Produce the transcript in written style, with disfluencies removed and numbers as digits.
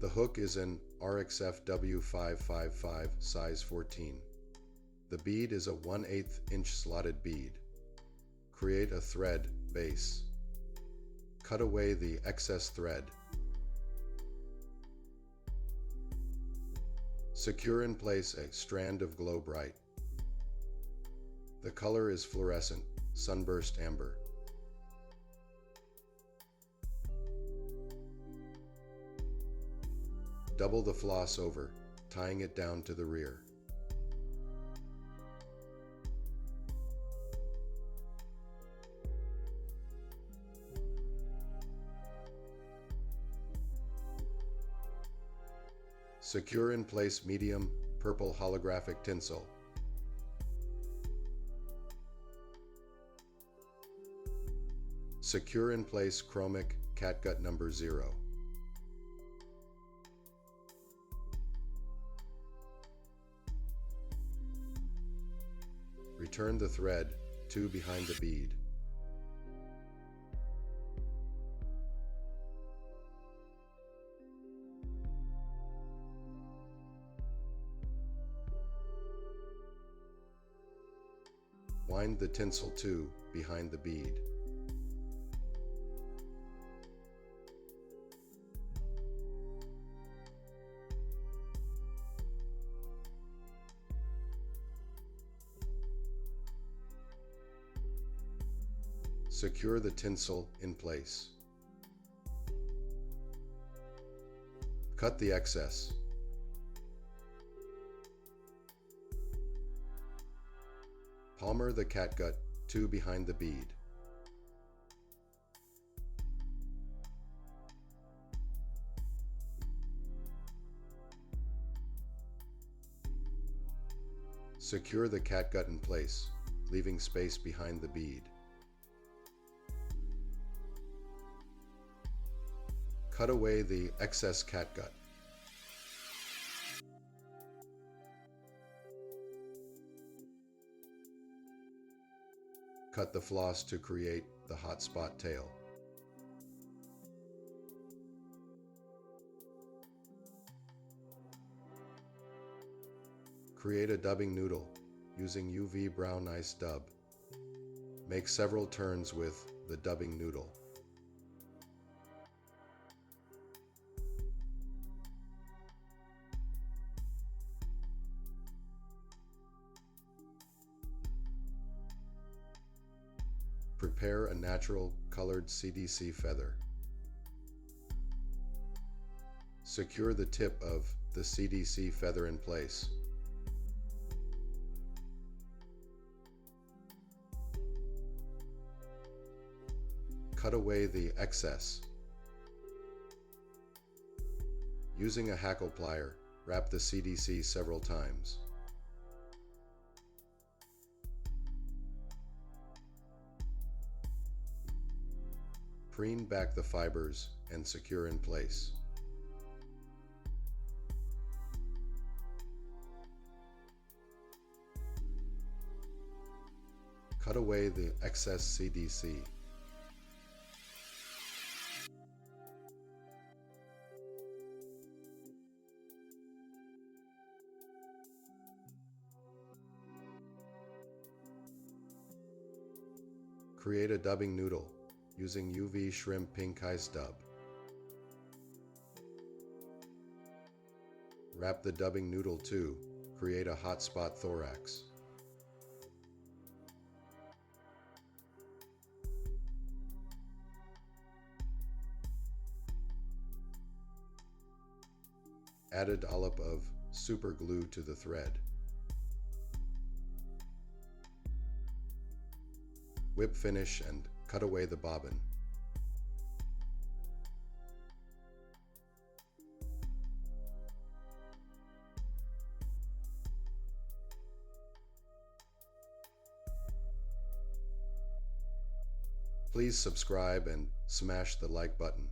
The hook is an RXF W555 size 14. The bead is a 1/8 inch slotted bead. Create a thread base. Cut away the excess thread. Secure in place a strand of Glow Bright. The color is fluorescent, sunburst amber. Double the floss over, tying it down to the rear. Secure in place medium purple holographic tinsel. Secure in place chromic catgut number 0. Return the thread 2 behind the bead. Wind the tinsel 2 behind the bead. Secure the tinsel in place. Cut the excess. Palmer the catgut 2 behind the bead. Secure the catgut in place, leaving space behind the bead. Cut away the excess catgut. Cut the floss to create the hot spot tail. Create a dubbing noodle using UV brown ice dub. Make several turns with the dubbing noodle. Prepare a natural colored CDC feather. Secure the tip of the CDC feather in place. Cut away the excess. Using a hackle plier, wrap the CDC several times. Preen back the fibers and secure in place. Cut away the excess CDC. Create a dubbing noodle using UV shrimp pink ice dub. Wrap the dubbing noodle to create a hot spot thorax. Add a dollop of super glue to the thread. Whip finish and cut away the bobbin. Please subscribe and smash the like button.